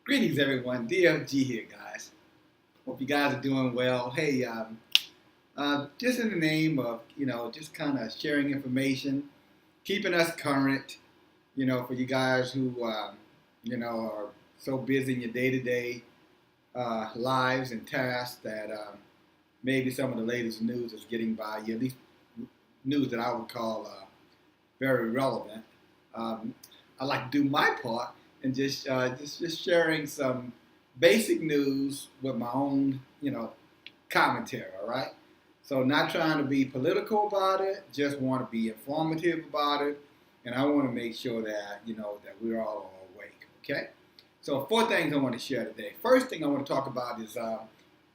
Greetings, everyone. DFG here, guys. Hope you guys are doing well. Hey, just in the name of, just kind of sharing information, keeping us current, for you guys who, are so busy in your day-to-day lives and tasks that maybe some of the latest news is getting by you, at least news that I would call very relevant. Um, I like to do my part and just sharing some basic news with my own commentary. All right. So not trying to be political about it, just want to be informative about it, and I want to make sure that that we're all awake. Okay. So four things I want to share today. First thing I want to talk about is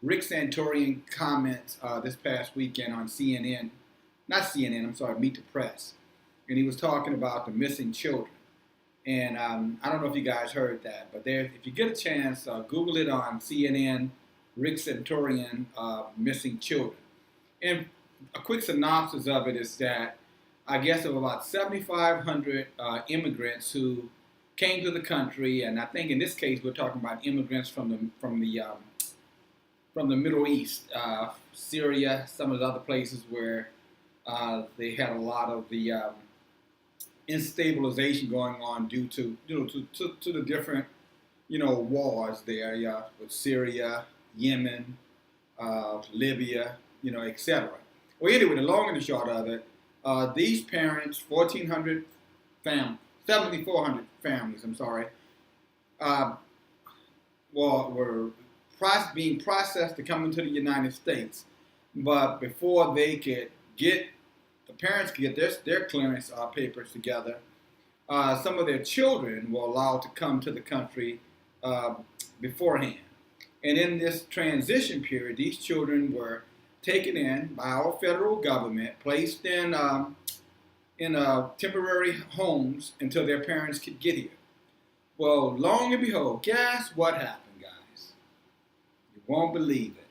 Rick Santorum comments this past weekend on CNN, not CNN, I'm sorry, Meet the Press, and he was talking about the missing children. And I don't know if you guys heard that, but if you get a chance, Google it on CNN, Rick Santorum, missing children. And a quick synopsis of it is that I guess of about 7,500 immigrants who came to the country, and I think in this case we're talking about immigrants from the Middle East, Syria, some of the other places where they had a lot of the instabilization going on due to to the different wars there, with Syria, Yemen, Libya, etc. Well, anyway, the long and the short of it, these parents, 1,400 families, 7,400 families, I'm sorry, were being processed to come into the United States, but before they could get the parents could get their clearance papers together. Some of their children were allowed to come to the country beforehand. And in this transition period, these children were taken in by our federal government, placed in temporary homes until their parents could get here. Well, long and behold, guess what happened, guys? You won't believe it.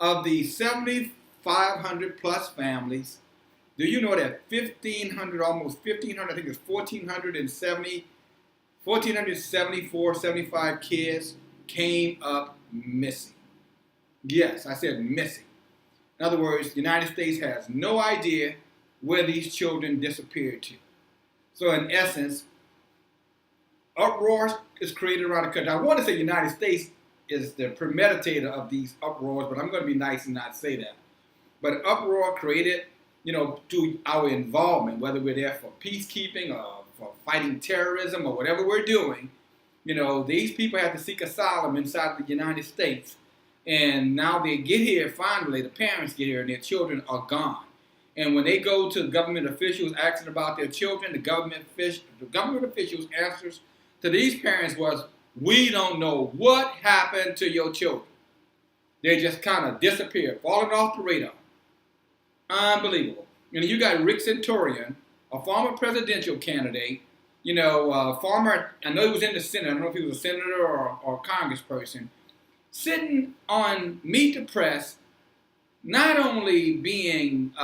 Of the 7,500 plus families, do you know that 1,500, almost 1,500, I think it's 1,474, 75 kids came up missing? Yes, I said missing. In other words, the United States has no idea where these children disappeared to. So in essence, uproar is created around the country. I want to say the United States is the premeditator of these uproars, but I'm going to be nice and not say that. But uproar created through our involvement, whether we're there for peacekeeping or for fighting terrorism or whatever we're doing, these people have to seek asylum inside the United States. And now they get here, finally, the parents get here and their children are gone. And when they go to government officials asking about their children, the government officials' answers to these parents was, "We don't know what happened to your children. They just kind of disappeared, falling off the radar." Unbelievable. You got Rick Santorum, a former presidential candidate, former, I know he was in the Senate, I don't know if he was a senator or a congressperson, sitting on Meet the Press, not only being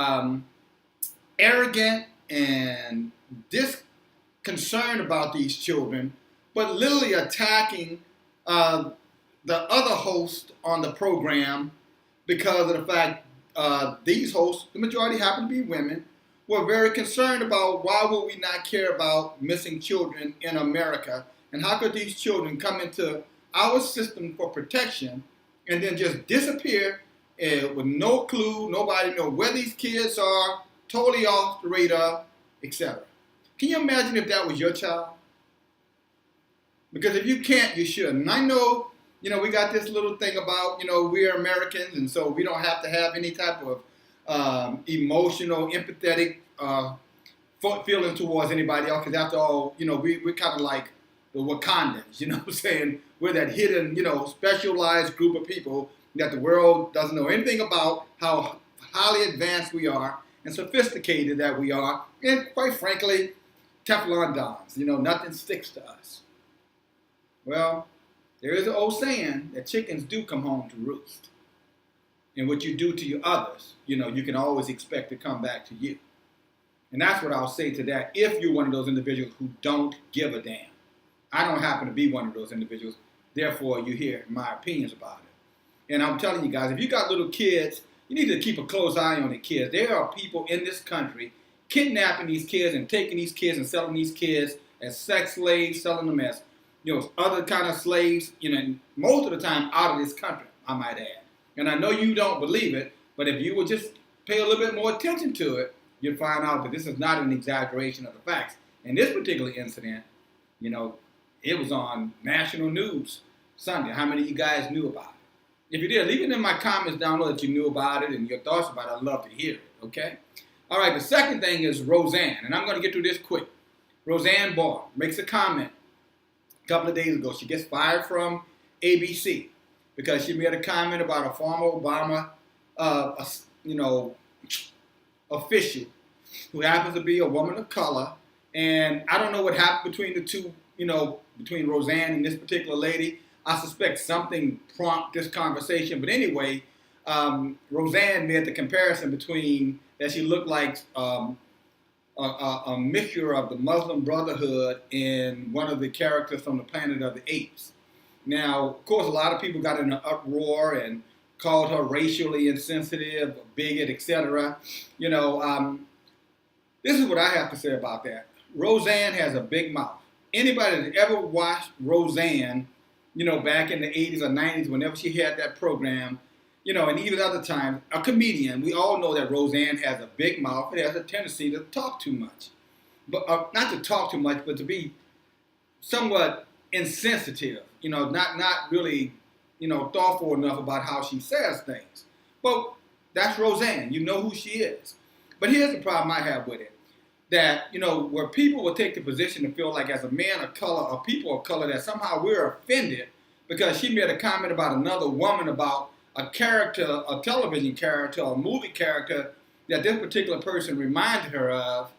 arrogant and disconcerted about these children, but literally attacking the other host on the program because of the fact these hosts, the majority happen to be women, were very concerned about why would we not care about missing children in America, and how could these children come into our system for protection and then just disappear with no clue, nobody know where these kids are, totally off the radar, etc. Can you imagine if that was your child? Because if you can't, you should. And I know, we got this little thing about, we're Americans, and so we don't have to have any type of emotional, empathetic feeling towards anybody else. Because after all, we're kind of like the Wakandans, what I'm saying? We're that hidden, specialized group of people that the world doesn't know anything about, how highly advanced we are and sophisticated that we are. And quite frankly, Teflon Dons, nothing sticks to us. Well, there is an old saying that chickens do come home to roost. And what you do to your others, you can always expect to come back to you. And that's what I'll say to that if you're one of those individuals who don't give a damn. I don't happen to be one of those individuals. Therefore, you hear my opinions about it. And I'm telling you guys, if you got little kids, you need to keep a close eye on the kids. There are people in this country kidnapping these kids and taking these kids and selling these kids as sex slaves, selling them as, other kind of slaves, most of the time out of this country, I might add. And I know you don't believe it, but if you would just pay a little bit more attention to it, you'll find out that this is not an exaggeration of the facts. In this particular incident, it was on national news Sunday. How many of you guys knew about it? If you did, leave it in my comments down below that you knew about it and your thoughts about it. I'd love to hear it, okay? All right, the second thing is Roseanne, and I'm going to get through this quick. Roseanne Barr makes a comment a couple of days ago. She gets fired from ABC because she made a comment about a former Obama, official who happens to be a woman of color. And I don't know what happened between the two, between Roseanne and this particular lady. I suspect something prompted this conversation. But anyway, Roseanne made the comparison between that she looked like a mixture of the Muslim Brotherhood and one of the characters from the Planet of the Apes. Now, of course, a lot of people got in an uproar and called her racially insensitive, a bigot, etc. This is what I have to say about that. Roseanne has a big mouth. Anybody that ever watched Roseanne, back in the 80s or 90s, whenever she had that program, and even other times, a comedian, we all know that Roseanne has a big mouth. It has a tendency to talk too much. But not to talk too much, but to be somewhat insensitive, not really, thoughtful enough about how she says things. But that's Roseanne. You know who she is. But here's the problem I have with it. That, where people will take the position to feel like as a man of color or people of color that somehow we're offended because she made a comment about another woman about a character, a television character, or a movie character that this particular person reminded her of.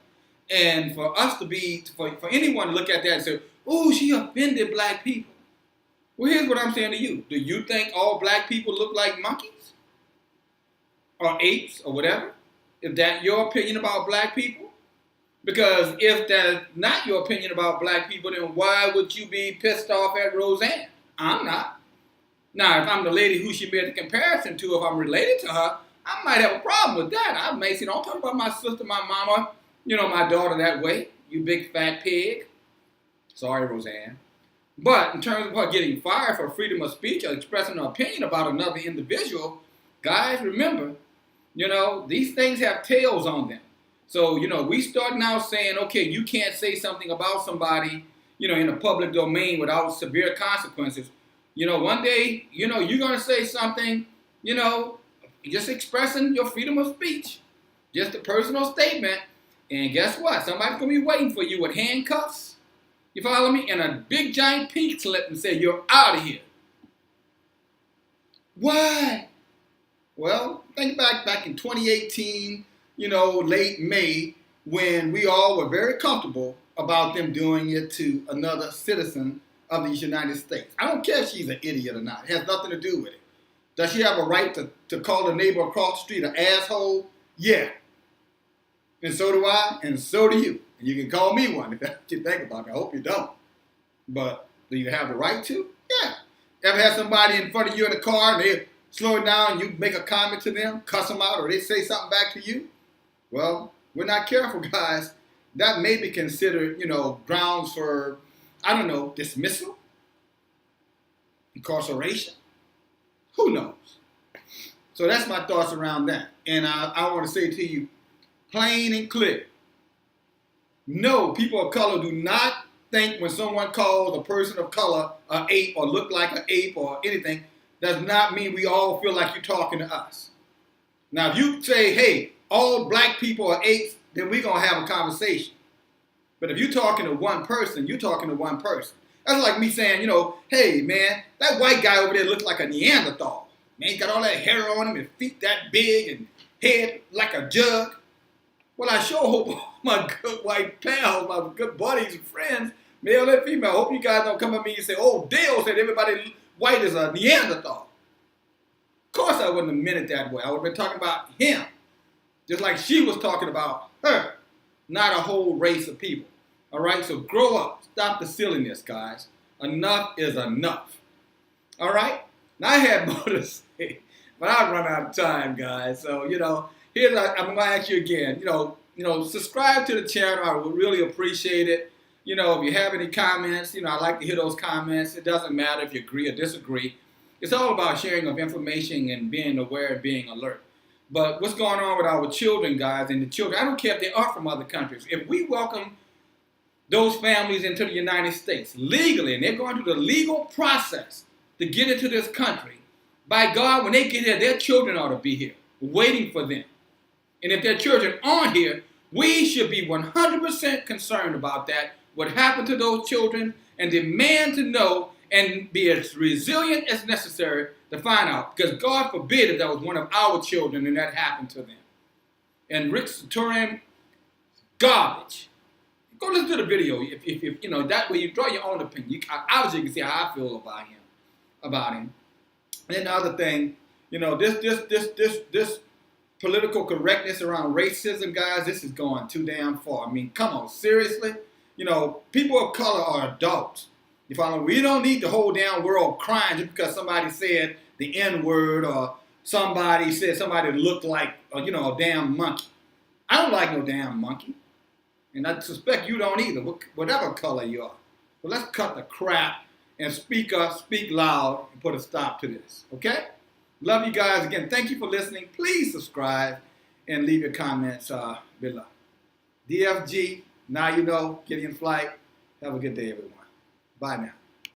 And for us to be, for anyone to look at that and say, oh, she offended black people. Well, here's what I'm saying to you. Do you think all black people look like monkeys? Or apes or whatever? Is that your opinion about black people? Because if that's not your opinion about black people, then why would you be pissed off at Roseanne? I'm not. Now, if I'm the lady who she made the comparison to, if I'm related to her, I might have a problem with that. I may say, don't talk about my sister, my mama, my daughter that way, you big fat pig. Sorry, Roseanne. But in terms of her getting fired for freedom of speech or expressing her opinion about another individual, guys, remember, these things have tails on them. So, we start now saying, okay, you can't say something about somebody, in a public domain without severe consequences. One day, you're going to say something, just expressing your freedom of speech, just a personal statement. And guess what? Somebody's going to be waiting for you with handcuffs, you follow me, and a big giant pink slip and say, you're out of here. Why? Well, think back in 2018, late May, when we all were very comfortable about them doing it to another citizen of the United States. I don't care if she's an idiot or not. It has nothing to do with it. Does she have a right to call a neighbor across the street an asshole? Yeah. And so do I, and so do you. And you can call me one if that's what you think about it. I hope you don't. But do you have the right to? Yeah. Ever have somebody in front of you in the car and they slow it down and you make a comment to them, cuss them out, or they say something back to you? Well, we're not careful, guys. That may be considered, grounds for, dismissal, incarceration. Who knows? So that's my thoughts around that. And I want to say to you, plain and clear, no, people of color do not think when someone calls a person of color an ape or look like an ape or anything, does not mean we all feel like you're talking to us. Now, if you say, hey, all black people are apes, then we're going to have a conversation. But if you're talking to one person, you're talking to one person. That's like me saying, hey, man, that white guy over there looks like a Neanderthal. Man, he's got all that hair on him and feet that big and head like a jug. Well, I sure hope my good white pals, my good buddies and friends, male and female, I hope you guys don't come at me and say, oh, Dale said everybody white is a Neanderthal. Of course I wouldn't have meant it that way. I would have been talking about him. Just like she was talking about her, not a whole race of people. All right, so grow up. Stop the silliness, guys. Enough is enough. All right? Now, I had more to say, but I run out of time, guys. So, here's I'm going to ask you again. Subscribe to the channel. I would really appreciate it. If you have any comments, I like to hear those comments. It doesn't matter if you agree or disagree. It's all about sharing of information and being aware and being alert. But what's going on with our children, guys, and the children, I don't care if they are from other countries. If we welcome those families into the United States legally, and they're going through the legal process to get into this country, by God, when they get here, their children ought to be here, waiting for them. And if their children aren't here, we should be 100% concerned about that, what happened to those children, and demand to know and be as resilient as necessary to find out. Because God forbid if that was one of our children and that happened to them. And Rick Santorum, garbage. Go listen to the video. If that way you draw your own opinion. Obviously you can see how I feel about him. And then the other thing, this political correctness around racism, guys, this is going too damn far. I mean, come on, seriously? People of color are adults. You follow? We don't need the whole damn world crying just because somebody said the N-word or somebody said somebody looked like, a damn monkey. I don't like no damn monkey. And I suspect you don't either, whatever color you are. But let's cut the crap and speak up, speak loud, and put a stop to this, okay? Love you guys. Again, thank you for listening. Please subscribe and leave your comments below. DFG, now you know, Gideon Flight. Have a good day, everyone. Bye now.